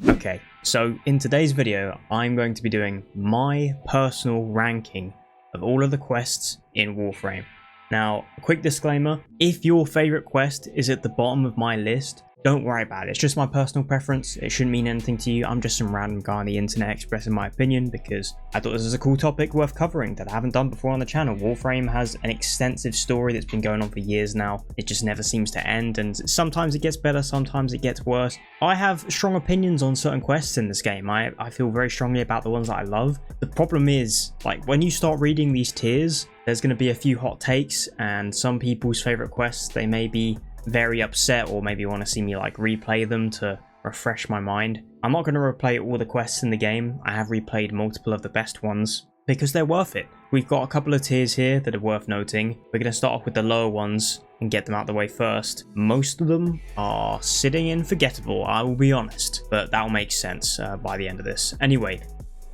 Okay, so in today's video, I'm going to be doing my personal ranking of all of the quests in Warframe. Now, a quick disclaimer, if your favourite quest is at the bottom of my list, don't worry about it. It's just my personal preference. It shouldn't mean anything to you. I'm just some random guy on the internet expressing my opinion because I thought this was a cool topic worth covering that I haven't done before on the channel. Warframe has an extensive story that's been going on for years now. It just never seems to end, and sometimes it gets better, sometimes it gets worse. I have strong opinions on certain quests in this game. I feel very strongly about the ones that I love. The problem is, like, when you start reading these tiers, there's going to be a few hot takes, and some people's favorite quests, they may be very upset or maybe want to see me like replay them to refresh my mind. I'm not going to replay all the quests in the game. I have replayed multiple of the best ones because they're worth it. We've got a couple of tiers here that are worth noting. We're going to start off with the lower ones and get them out of the way first. Most of them are sitting in Forgettable, I will be honest, but that'll make sense by the end of this. Anyway,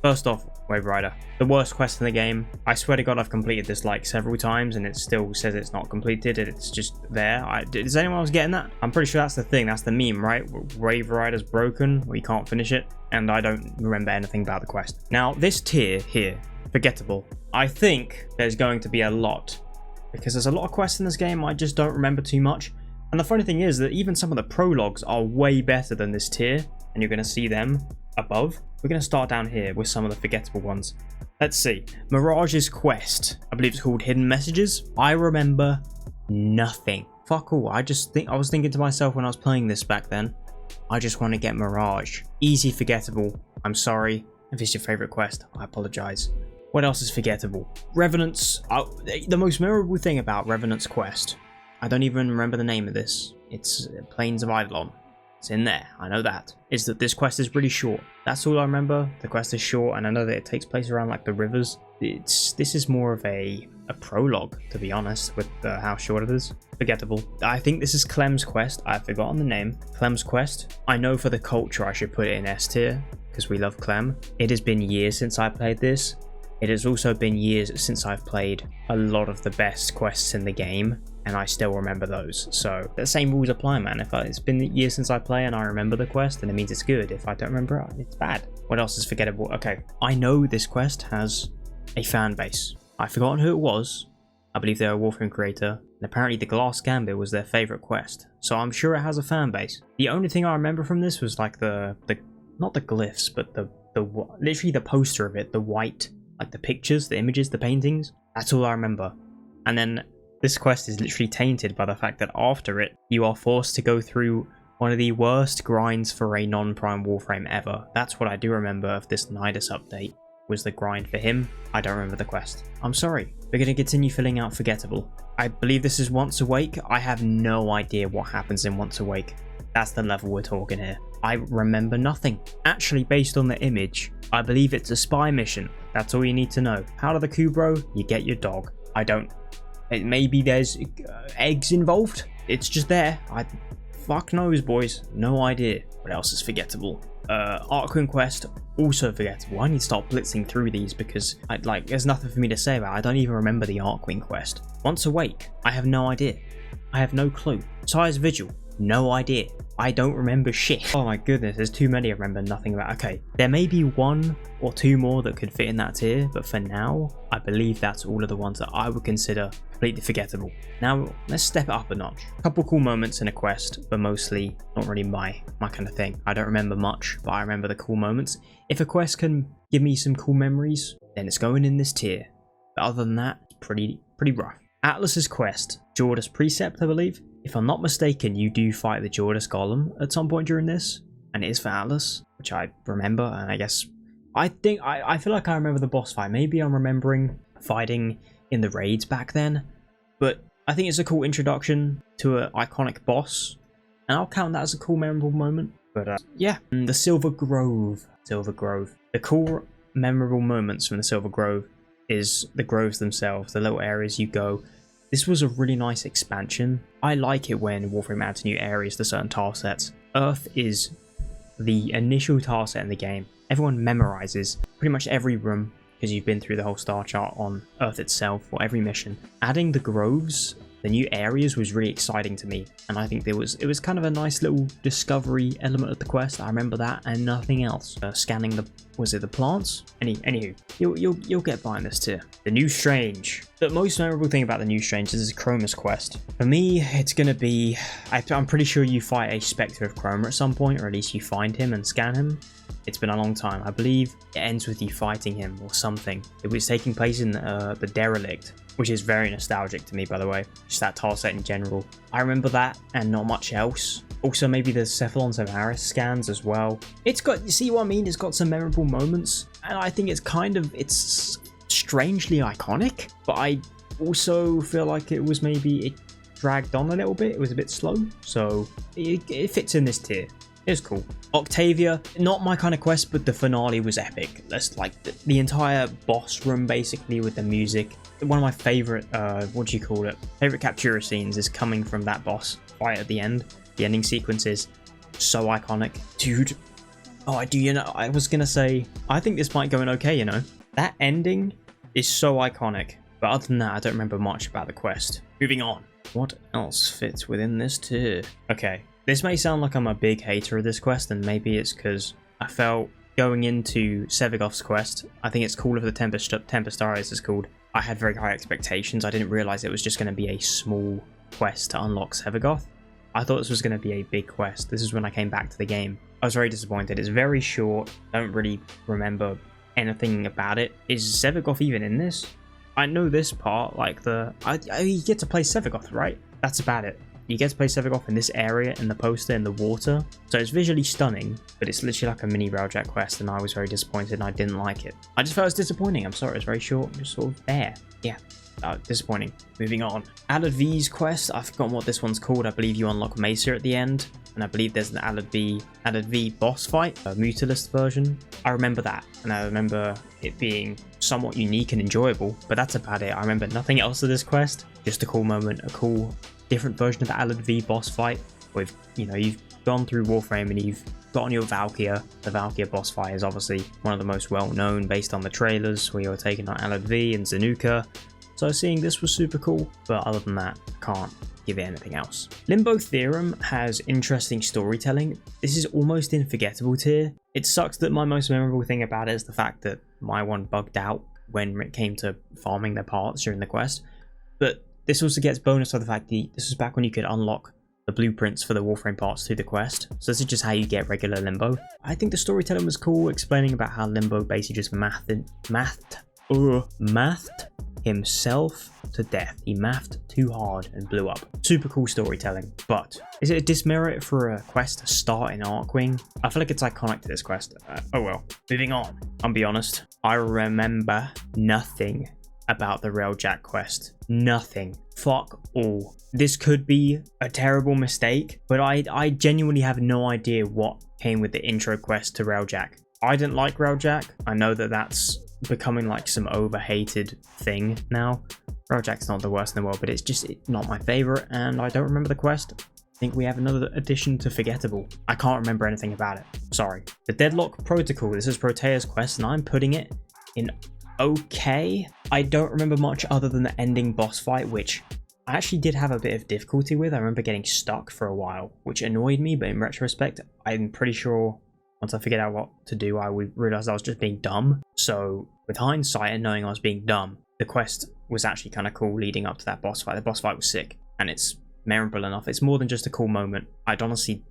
first off, Wave Rider. The worst quest in the game. I swear to God, I've completed this like several times and it still says it's not completed. It's just there. Is anyone else getting that? I'm pretty sure that's the thing. That's the meme, right? Wave Rider's broken. We can't finish it. And I don't remember anything about the quest. Now, this tier here, Forgettable, I think there's going to be a lot. Because there's a lot of quests in this game I just don't remember too much. And the funny thing is that even some of the prologues are way better than this tier. And you're going to see them above. We're going to start down here with some of the forgettable ones. Let's see. Mirage's quest. I believe it's called Hidden Messages. I remember nothing. Fuck all. I was thinking to myself when I was playing this back then, I just want to get Mirage. Easy forgettable. I'm sorry. If it's your favorite quest, I apologize. What else is forgettable? Revenant's... the most memorable thing about Revenant's quest, I don't even remember the name of this. It's Plains of Eidolon. It's in there, I know that. Is that this quest is really short. That's all I remember. The quest is short, and I know that it takes place around like the rivers. This is more of a prologue, to be honest, with how short it is. Forgettable. I think this is Clem's quest. I've forgotten the name. Clem's quest. I know for the culture I should put it in S tier, because we love Clem. It has been years since I played this. It has also been years since I've played a lot of the best quests in the game, and I still remember those. So the same rules apply, man. If it's been years since I play and I remember the quest, then it means it's good. If I don't remember it, it's bad. What else is forgettable? Okay, I know this quest has a fan base. I've forgotten who it was. I believe they're a Warframe creator, and apparently the Glass Gambit was their favorite quest. So I'm sure it has a fan base. The only thing I remember from this was like the not the glyphs, but the literally the poster of it, the white, like the pictures, the images, the paintings. That's all I remember. And then this quest is literally tainted by the fact that after it, you are forced to go through one of the worst grinds for a non-prime Warframe ever. That's what I do remember of this Nidus update, was the grind for him. I don't remember the quest. I'm sorry. We're going to continue filling out Forgettable. I believe this is Once Awake. I have no idea what happens in Once Awake. That's the level we're talking here. I remember nothing. Actually, based on the image, I believe it's a spy mission. That's all you need to know. How to the Kubro, you get your dog. I don't... Maybe there's eggs involved. It's just there. Fuck knows, boys. No idea. What else is forgettable? Arcquin quest, also forgettable. I need to start blitzing through these because there's nothing for me to say about it. I don't even remember the Arcquin quest. Once Awake, I have no idea. I have no clue. Sire's Vigil, no idea. I don't remember shit. Oh my goodness, there's too many I remember nothing about. Okay, there may be one or two more that could fit in that tier, but for now, I believe that's all of the ones that I would consider completely forgettable. Now, let's step it up a notch. A couple cool moments in a quest, but mostly not really my kind of thing. I don't remember much, but I remember the cool moments. If a quest can give me some cool memories, then it's going in this tier. But other than that, it's pretty rough. Atlas's quest, Jordus Precept, I believe. If I'm not mistaken, you do fight the Jordus Golem at some point during this, and it is for Atlas, which I remember, and I guess... I feel like I remember the boss fight. Maybe I'm remembering fighting in the raids back then, but I think it's a cool introduction to an iconic boss, and I'll count that as a cool, memorable moment. But yeah, the Silver Grove. The cool, memorable moments from the Silver Grove is the groves themselves, the little areas you go. This was a really nice expansion. I like it when Warframe adds new areas to certain tile sets. Earth is the initial tile set in the game. Everyone memorizes pretty much every room because you've been through the whole star chart on Earth itself or every mission. Adding the groves the new areas was really exciting to me, and I think it was kind of a nice little discovery element of the quest. I remember that and nothing else. Scanning the, was it the plants? Anywho, you'll get by in this tier. The New Strange. The most memorable thing about the New Strange is Chroma's quest. For me, it's gonna be, I'm pretty sure you fight a Spectre of Chroma at some point, or at least you find him and scan him. It's been a long time. I believe it ends with you fighting him or something. It was taking place in the Derelict, which is very nostalgic to me, by the way. Just that tile set in general. I remember that and not much else. Also, maybe the Cephalon Samaris scans as well. It's got, you see what I mean? It's got some memorable moments, and I think it's kind of, it's strangely iconic, but I also feel like it was maybe, it dragged on a little bit. It was a bit slow, so it fits in this tier. It was cool. Octavia, not my kind of quest, but the finale was epic. That's like the entire boss room, basically, with the music. One of my favorite, what do you call it? Favorite Captura scenes is coming from that boss fight at the end. The ending sequence is so iconic. Dude, oh, you know, I was gonna say, I think this might go in okay, you know. That ending is so iconic. But other than that, I don't remember much about the quest. Moving on. What else fits within this tier? Okay. This may sound like I'm a big hater of this quest, and maybe it's because I felt going into Sevigoth's quest, I think it's Call of the Tempestaris is called, I had very high expectations. I didn't realize it was just going to be a small quest to unlock Sevigoth. I thought this was going to be a big quest. This is when I came back to the game. I was very disappointed. It's very short. I don't really remember anything about it. Is Sevigoth even in this? I know this part, like you get to play Sevigoth, right? That's about it. You get to play Sevigoth in this area, in the poster, in the water. So it's visually stunning, but it's literally like a mini Railjack quest, and I was very disappointed and I didn't like it. I just felt it was disappointing. I'm sorry, it's very short, just sort of there. Yeah, disappointing. Moving on. Alad V's quest, I've forgotten what this one's called. I believe you unlock Mesa at the end, and I believe there's an Alad V boss fight, a Mutalist version. I remember that, and I remember it being somewhat unique and enjoyable, but that's about it. I remember nothing else of this quest. Just a cool moment, a cool different version of the Alad V boss fight with, you know, you've gone through Warframe and you've got on your Valkyr. The Valkyr boss fight is obviously one of the most well known based on the trailers where you're taking on Alad V and Zanuka. So seeing this was super cool, but other than that, I can't give it anything else. Limbo Theorem has interesting storytelling. This is almost in forgettable tier. It sucks that my most memorable thing about it is the fact that my one bugged out when it came to farming their parts during the quest, but this also gets bonus for the fact that this was back when you could unlock the blueprints for the Warframe parts through the quest. So this is just how you get regular Limbo. I think the storytelling was cool, explaining about how Limbo basically just mathed himself to death. He mathed too hard and blew up. Super cool storytelling. But is it a dismerit for a quest to start in Archwing? I feel like it's iconic to this quest. Oh well. Moving on. I'll be honest. I remember nothing about the Railjack quest. Nothing. Fuck all. This could be a terrible mistake, but I genuinely have no idea what came with the intro quest to Railjack. I didn't like Railjack. I know that that's becoming like some overhated thing now. Railjack's not the worst in the world, but it's just not my favorite, and I don't remember the quest. I think we have another addition to Forgettable. I can't remember anything about it. Sorry. The Deadlock Protocol. This is Protea's quest, and I'm putting it in okay. I don't remember much other than the ending boss fight, which I actually did have a bit of difficulty with. I remember getting stuck for a while, which annoyed me, but in retrospect, I'm pretty sure once I figured out what to do, I realized I was just being dumb. So with hindsight and knowing I was being dumb, the quest was actually kind of cool leading up to that boss fight. The boss fight was sick, and it's memorable enough. It's more than just a cool moment. I'd honestly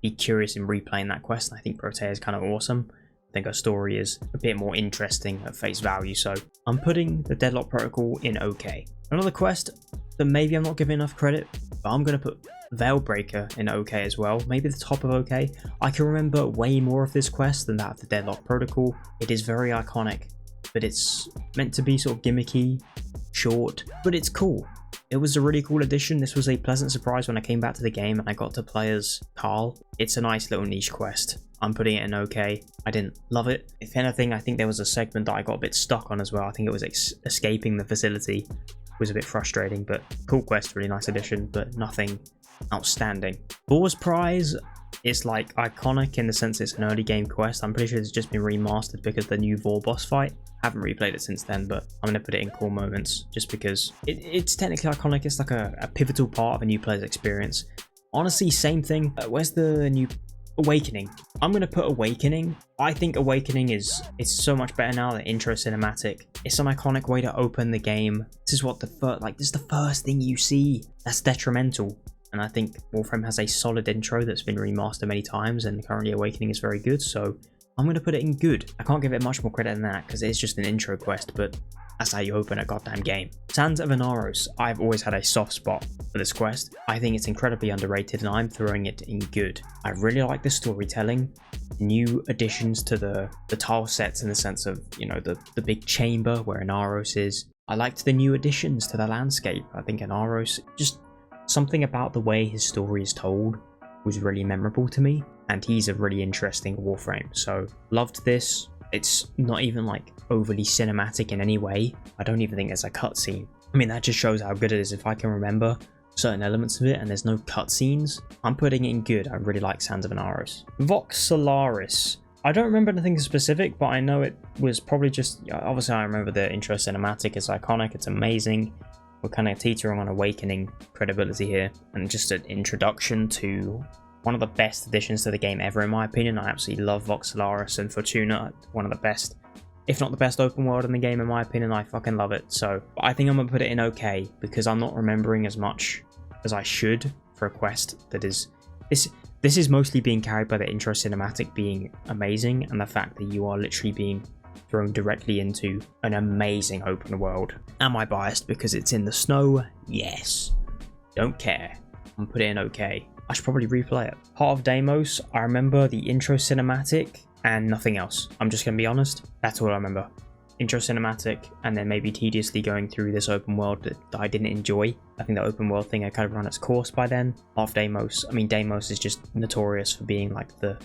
be curious in replaying that quest, and I think Protea is kind of awesome. I think her story is a bit more interesting at face value, so I'm putting the Deadlock Protocol in okay. Another quest that maybe I'm not giving enough credit, but I'm going to put Veilbreaker in okay as well. Maybe the top of okay. I can remember way more of this quest than that of the Deadlock Protocol. It is very iconic, but it's meant to be sort of gimmicky, short, but it's cool. It was a really cool addition. This was a pleasant surprise when I came back to the game and I got to play as Carl. It's a nice little niche quest. I'm putting it in okay. I didn't love it. If anything, I think there was a segment that I got a bit stuck on as well. I think it was escaping the facility. It was a bit frustrating, but cool quest, really nice addition, but nothing outstanding. Boar's Prize is like iconic in the sense it's an early game quest. I'm pretty sure it's just been remastered because of the new Vor boss fight. Haven't replayed it since then, but I'm gonna put it in core moments just because it's technically iconic. It's like a pivotal part of a new player's experience. Honestly, same thing. Where's the new Awakening? I'm gonna put Awakening. I think Awakening is so much better now than intro cinematic. It's an iconic way to open the game. This is what this is the first thing you see. That's detrimental. And I think Warframe has a solid intro that's been remastered many times, and currently Awakening is very good, so I'm going to put it in good. I can't give it much more credit than that because it's just an intro quest, but that's how you open a goddamn game. Sands of Inaros. I've always had a soft spot for this quest. I think it's incredibly underrated and I'm throwing it in good. I really like the storytelling, new additions to the tile sets in the sense of, you know, the big chamber where Inaros is. I liked the new additions to the landscape. I think Inaros, just something about the way his story is told was really memorable to me, and he's a really interesting Warframe, so loved this. It's not even like overly cinematic in any way. I don't even think there's a cutscene. I mean, that just shows how good it is if I can remember certain elements of it and there's no cutscenes. I'm putting it in good. I really like Sands of Inaros. Vox Solaris. I don't remember anything specific, but I know it was probably just, obviously I remember the intro cinematic is iconic, it's amazing. We're kind of teetering on Awakening credibility here, and just an introduction to one of the best additions to the game ever in my opinion. I absolutely love Vox Solaris and Fortuna, one of the best, if not the best open world in the game in my opinion. I fucking love it. So I think I'm gonna put it in okay, because I'm not remembering as much as I should for a quest that is this is mostly being carried by the intro cinematic being amazing, and the fact that you are literally being thrown directly into an amazing open world. Am I biased because it's in the snow? Yes. Don't care. I'm put it in okay. I should probably replay it. Heart of Deimos, I remember the intro cinematic and nothing else. I'm just gonna be honest. That's all I remember. Intro cinematic, and then maybe tediously going through this open world that I didn't enjoy. I think the open world thing had kind of run its course by then. Heart of Deimos, I mean, Deimos is just notorious for being like the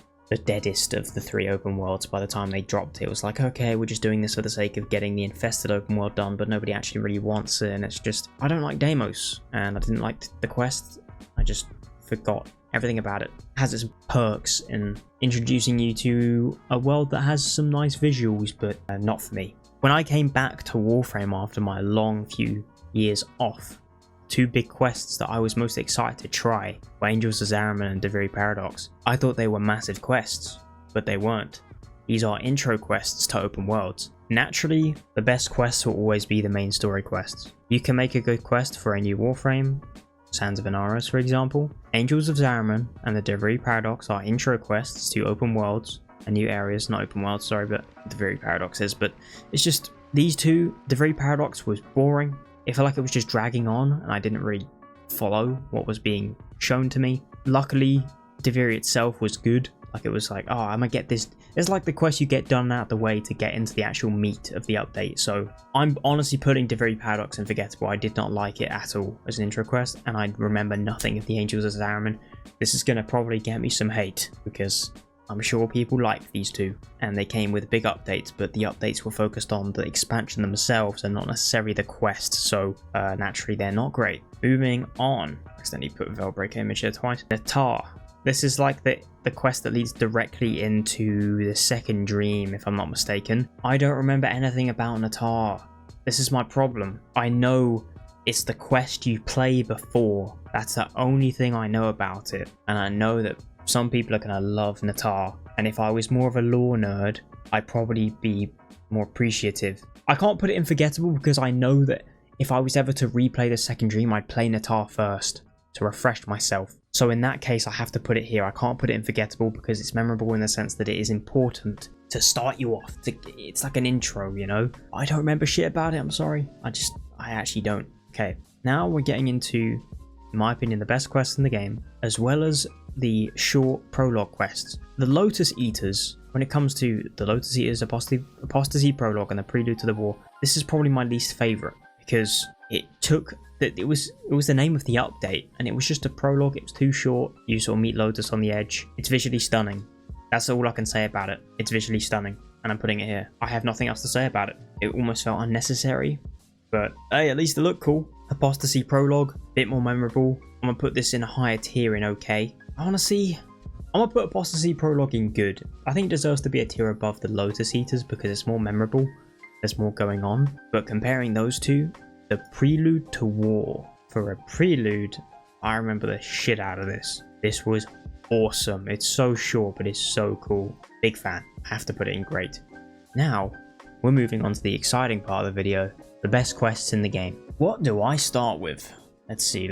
deadest of the three open worlds. By the time they dropped it, it was like, okay, we're just doing this for the sake of getting the infested open world done, but nobody actually really wants it, and it's just, I don't like Deimos, and I didn't like the quest. I just forgot everything about it. It has its perks in introducing you to a world that has some nice visuals, but not for me. When I came back to Warframe after my long few years off, two big quests that I was most excited to try were Angels of Zariman and Deviri Paradox. I thought they were massive quests, but they weren't. These are intro quests to open worlds. Naturally, the best quests will always be the main story quests. You can make a good quest for a new Warframe, Sands of Inaros for example. Angels of Zariman and the Deviri Paradox are intro quests to open worlds and new areas, not open worlds, sorry, but Deviri Paradox is, but it's just, these two, Deviri Paradox was boring. It felt like it was just dragging on, and I didn't really follow what was being shown to me. Luckily, Deviri itself was good. Like, it was like, oh, I'm gonna get this. It's like the quest you get done out of the way to get into the actual meat of the update. So I'm honestly putting Deviri Paradox in Forgettable. I did not like it at all as an intro quest, and I remember nothing of the Angels of Zariman. This is gonna probably get me some hate, because I'm sure people like these two, and they came with big updates, but the updates were focused on the expansion themselves and not necessarily the quest, so naturally they're not great. Moving on. I accidentally put Veilbreaker image here twice. Natar. This is like the quest that leads directly into the second dream, if I'm not mistaken. I don't remember anything about Natar. This is my problem. I know it's the quest you play before. That's the only thing I know about it, and I know that some people are going to love Natar, and if I was more of a lore nerd, I'd probably be more appreciative. I can't put it in Forgettable because I know that if I was ever to replay the second dream, I'd play Natar first to refresh myself. So in that case, I have to put it here. I can't put it in Forgettable because it's memorable in the sense that it is important to start you off. It's like an intro, you know? I don't remember shit about it, I'm sorry. I actually don't. Okay, now we're getting into, in my opinion, the best quest in the game, as well as the short prologue quests. The Lotus Eaters, when it comes to the Lotus Eaters Apostasy Prologue and the Prelude to the War, this is probably my least favourite, because it was the name of the update, and it was just a prologue. It was too short. You sort of meet Lotus on the edge. It's visually stunning. That's all I can say about it. It's visually stunning, and I'm putting it here. I have nothing else to say about it. It almost felt unnecessary, but hey, at least it looked cool. Apostasy Prologue, bit more memorable. I'm gonna put this in a higher tier in okay. Honestly, I'm gonna put Apostasy Prologue in good. I think it deserves to be a tier above the Lotus Eaters because it's more memorable. There's more going on. But comparing those two, the Prelude to War. For a prelude, I remember the shit out of this. This was awesome. It's so short, but it's so cool. Big fan. I have to put it in great. Now, we're moving on to the exciting part of the video, the best quests in the game. What do I start with? Let's see.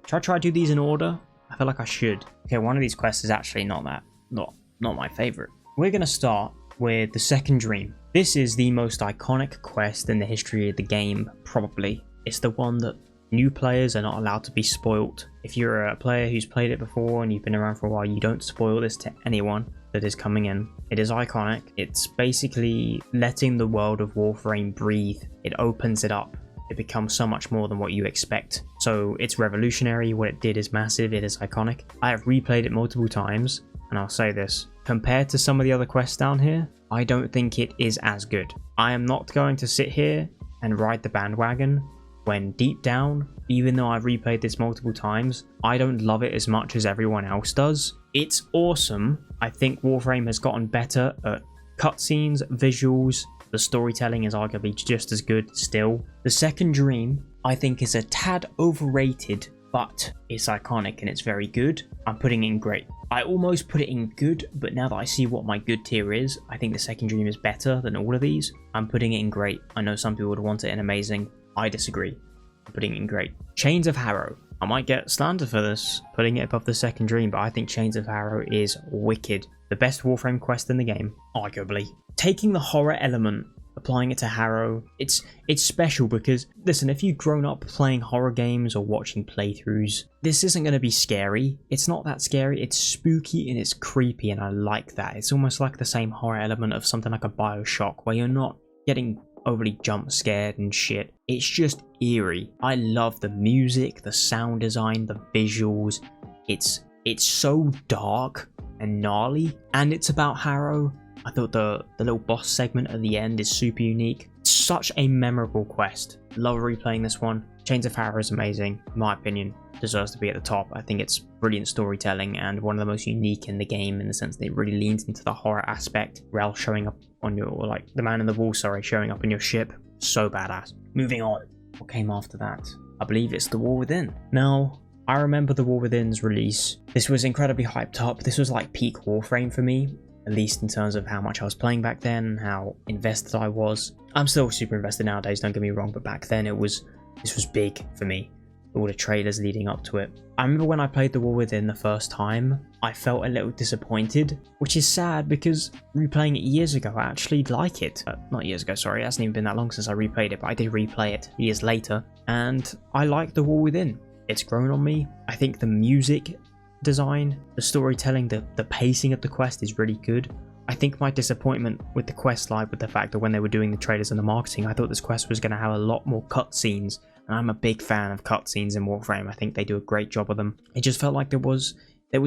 Should I try to do these in order? I feel like I should. Okay, one of these quests is actually not my favorite. We're gonna start with the Second Dream. This is the most iconic quest in the history of the game, probably. It's the one that new players are not allowed to be spoilt. If you're a player who's played it before and you've been around for a while, you don't spoil this to anyone that is coming in. It is iconic. It's basically letting the world of Warframe breathe. It opens it up. It becomes so much more than what you expect. So it's revolutionary. What it did is massive. It is iconic. I have replayed it multiple times, and I'll say this. Compared to some of the other quests down here, I don't think it is as good. I am not going to sit here and ride the bandwagon when deep down, even though I've replayed this multiple times, I don't love it as much as everyone else does. It's awesome. I think Warframe has gotten better at cutscenes, visuals. The storytelling is arguably just as good still. The Second Dream, I think, is a tad overrated, but it's iconic and it's very good. I'm putting it in great. I almost put it in good, but now that I see what my good tier is, I think the Second Dream is better than all of these. I'm putting it in great. I know some people would want it in amazing. I disagree. I'm putting it in great. Chains of Harrow. I might get slandered for this, putting it above the Second Dream, but I think Chains of Harrow is wicked. The best Warframe quest in the game, arguably. Taking the horror element, applying it to Harrow, it's special because, listen, if you've grown up playing horror games or watching playthroughs, this isn't going to be scary. It's not that scary. It's spooky and it's creepy, and I like that. It's almost like the same horror element of something like a BioShock, where you're not getting overly jump scared and shit. It's just eerie. I love the music, the sound design, the visuals. It's so dark and gnarly, and it's about Harrow. I thought the little boss segment at the end is super unique. Such a memorable quest. Love replaying this one. Chains of Harrow is amazing, in my opinion. Deserves to be at the top. I think it's brilliant storytelling and one of the most unique in the game, in the sense that it really leans into the horror aspect. Rel showing up on your, or like the man in the wall, sorry, showing up on your ship. So badass. Moving on. What came after that? I believe it's The War Within. Now, I remember The War Within's release. This was incredibly hyped up. This was like peak Warframe for me, at least in terms of how much I was playing back then, how invested I was. I'm still super invested nowadays, don't get me wrong, but back then this was big for me. All the trailers leading up to it. I remember when I played The War Within the first time, I felt a little disappointed, which is sad because replaying it years ago, I actually like it. Not years ago, sorry, it hasn't even been that long since I replayed it, but I did replay it years later, and I like The War Within. It's grown on me. I think the music design, the storytelling, the pacing of the quest is really good. I think my disappointment with the quest lied with the fact that when they were doing the trailers and the marketing, I thought this quest was going to have a lot more cutscenes, and I'm a big fan of cutscenes in Warframe. I think they do a great job of them. It just felt like there was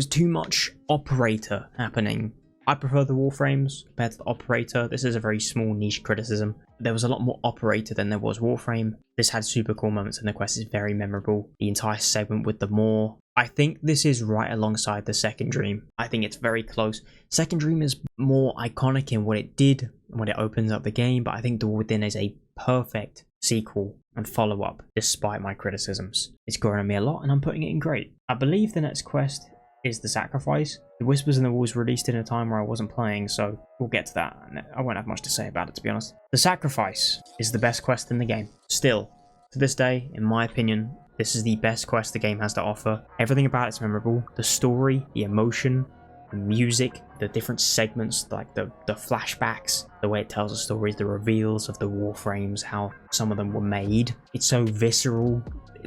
too much operator happening. I prefer the Warframes compared to the operator. This is a very small niche criticism. There was a lot more operator than there was Warframe. This had super cool moments and the quest is very memorable. The entire segment with the Maw. I think this is right alongside the Second Dream. I think it's very close. Second Dream is more iconic in what it did and when it opens up the game, but I think The War Within is a perfect sequel and follow-up despite my criticisms. It's grown on me a lot and I'm putting it in great. I believe the next quest is The Sacrifice. The Whispers in the Walls released in a time where I wasn't playing, so we'll get to that. I won't have much to say about it, to be honest. The Sacrifice is the best quest in the game. Still, to this day, in my opinion, this is the best quest the game has to offer. Everything about it's memorable. The story, the emotion, the music, the different segments, like the flashbacks, the way it tells the stories, the reveals of the Warframes, how some of them were made. It's so visceral.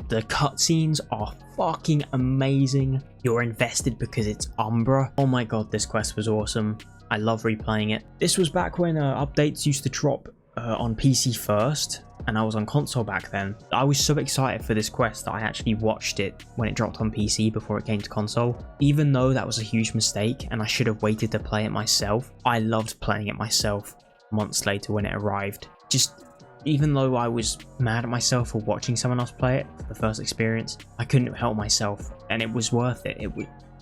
The cutscenes are fucking amazing. You're invested because it's Umbra. Oh my god, this quest was awesome. I love replaying it. This was back when updates used to drop on PC first, and I was on console back then. I was so excited for this quest that I actually watched it when it dropped on PC before it came to console. Even though that was a huge mistake and I should have waited to play it myself, I loved playing it myself months later when it arrived. Just even though I was mad at myself for watching someone else play it for the first experience, I couldn't help myself, and it was worth it.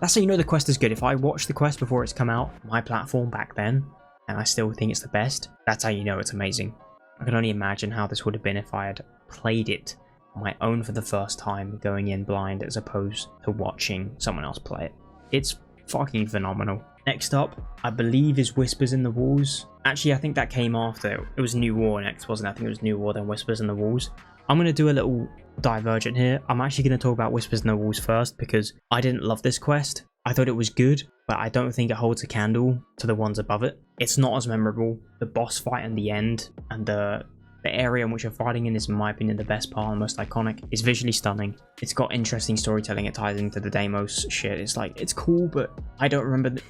That's how you know the quest is good. If I watched the quest before it's come out, my platform back then, and I still think it's the best, that's how you know it's amazing. I can only imagine how this would have been if I had played it on my own for the first time, going in blind as opposed to watching someone else play it. It's fucking phenomenal. Next up, I believe, is Whispers in the Walls. Actually, I think that came after. It was New War next, wasn't it? I think it was New War, then Whispers in the Walls. I'm going to do a little divergent here. I'm actually going to talk about Whispers in the Walls first because I didn't love this quest. I thought it was good, but I don't think it holds a candle to the ones above it. It's not as memorable. The boss fight in the end and the area in which you're fighting in is, in my opinion, the best part and most iconic. It's visually stunning. It's got interesting storytelling. It ties into the Deimos shit. It's like, it's cool, but I don't remember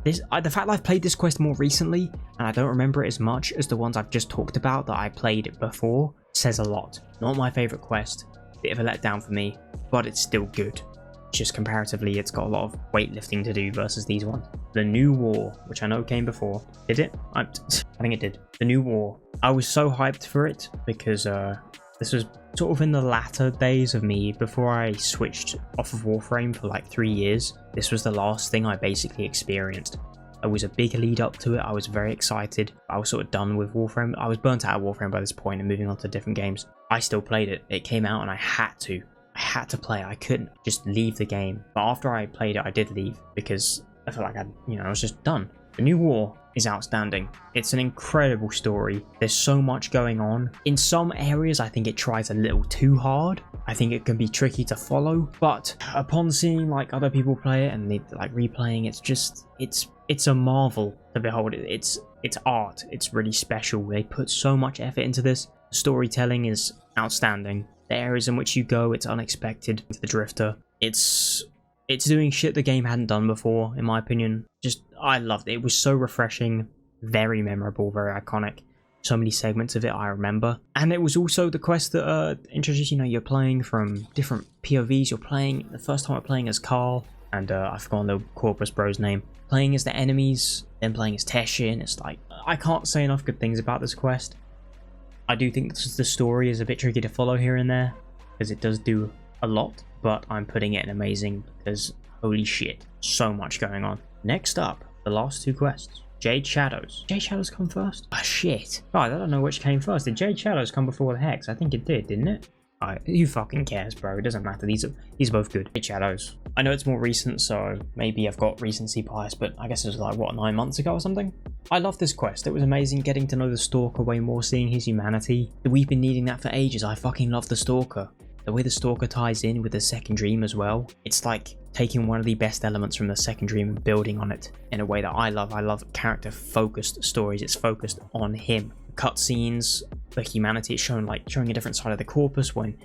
the fact that I've played this quest more recently and I don't remember it as much as the ones I've just talked about that I played before says a lot. Not my favorite quest. Bit of a letdown for me, but it's still good. Just comparatively, it's got a lot of weightlifting to do versus these ones. The New War, which I know came before. Did it? I think it did. The New War. I was so hyped for it because this was sort of in the latter days of me before I switched off of Warframe for like 3 years. This was the last thing I basically experienced. It was a big lead up to it. I was very excited. I was sort of done with Warframe. I was burnt out of Warframe by this point and moving on to different games. I still played it. It came out and I had to play. I couldn't just leave the game. But after I played it, I did leave because I felt like I was just done. The New War is outstanding. It's an incredible story. There's so much going on. In some areas, I think it tries a little too hard. I think it can be tricky to follow, but upon seeing like other people play it and they like replaying, it's a marvel to behold. It's art. It's really special. They put so much effort into this. The storytelling is outstanding. The areas in which you go, it's unexpected. The Drifter, it's doing shit the game hadn't done before, in my opinion. I loved it. It was so refreshing, very memorable, very iconic. So many segments of it I remember. And it was also the quest that introduced, you're playing from different POVs. You're playing, the first time I'm playing as Carl, and I've forgotten the Corpus Bro's name. Playing as the enemies, then playing as Teshin. It's like, I can't say enough good things about this quest. I do think the story is a bit tricky to follow here and there, because it does do a lot, but I'm putting it in amazing because holy shit, so much going on. Next up, the last two quests. Jade Shadows. Jade Shadows come first? Ah, shit. Oh, I don't know which came first. Did Jade Shadows come before the Hex? I think it did, didn't it? Who fucking cares, bro? It doesn't matter. These are both good. Jade Shadows. I know it's more recent, so maybe I've got recency bias, but I guess it was like, what, 9 months ago or something? I love this quest. It was amazing getting to know the Stalker way more, seeing his humanity. We've been needing that for ages. I fucking love the Stalker. The way the Stalker ties in with the Second Dream as well. It's like taking one of the best elements from the Second Dream and building on it in a way that I love. I love character-focused stories. It's focused on him. Cutscenes, the humanity, it's showing a different side of the Corpus when,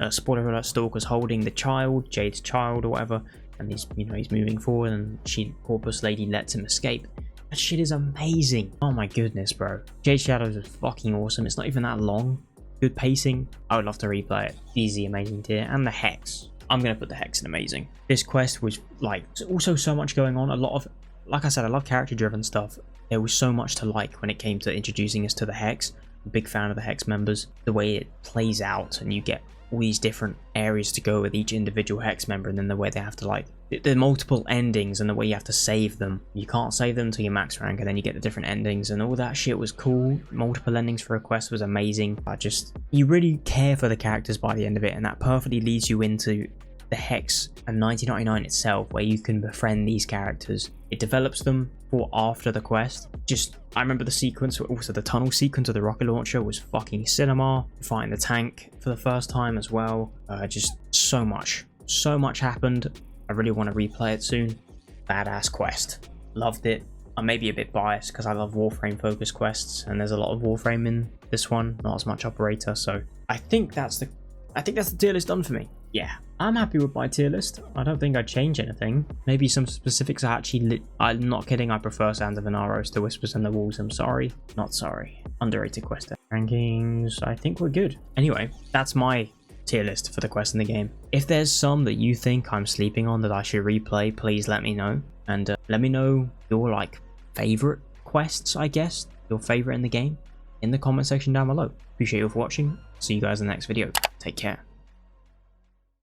spoiler alert, Stalker's holding the child, Jade's child or whatever, and he's moving forward and Corpus lady lets him escape. That shit is amazing. Oh my goodness, bro. Jade Shadows is fucking awesome. It's not even that long. Good pacing. I would love to replay it. Easy, amazing tier. And the Hex. I'm going to put the Hex in amazing. This quest was like, also so much going on. A lot of, like I said, I love character driven stuff. There was so much to like when it came to introducing us to the Hex. I'm a big fan of the Hex members. The way it plays out and you get all these different areas to go with each individual Hex member, and then the way they have to the multiple endings and the way you have to save them. You can't save them until you max rank, and then you get the different endings, and all that shit was cool. Multiple endings for a quest was amazing. You really care for the characters by the end of it, and that perfectly leads you into the Hex and 1999 itself, where you can befriend these characters. It develops them for after the quest. I remember the sequence, also the tunnel sequence of the rocket launcher was fucking cinema. Fighting the tank for the first time as well. Just so much happened. I really want to replay it soon. Badass quest. Loved it. I may be a bit biased because I love Warframe focused quests, and there's a lot of Warframe in this one, not as much Operator, so I think that's the tier list done for me. Yeah, I'm happy with my tier list. I don't think I'd change anything. Maybe some specifics are actually I'm not kidding, I prefer Sands of Inaros to Whispers in the Walls. I'm sorry. Not sorry. Underrated quest. Rankings, I think we're good. Anyway, that's my tier list for the quest in the game. If there's some that you think I'm sleeping on that I should replay, please let me know. And let me know your favorite quests, I guess. Your favorite in the game. in the comment section down below. Appreciate you for watching. See you guys in the next video. Take care.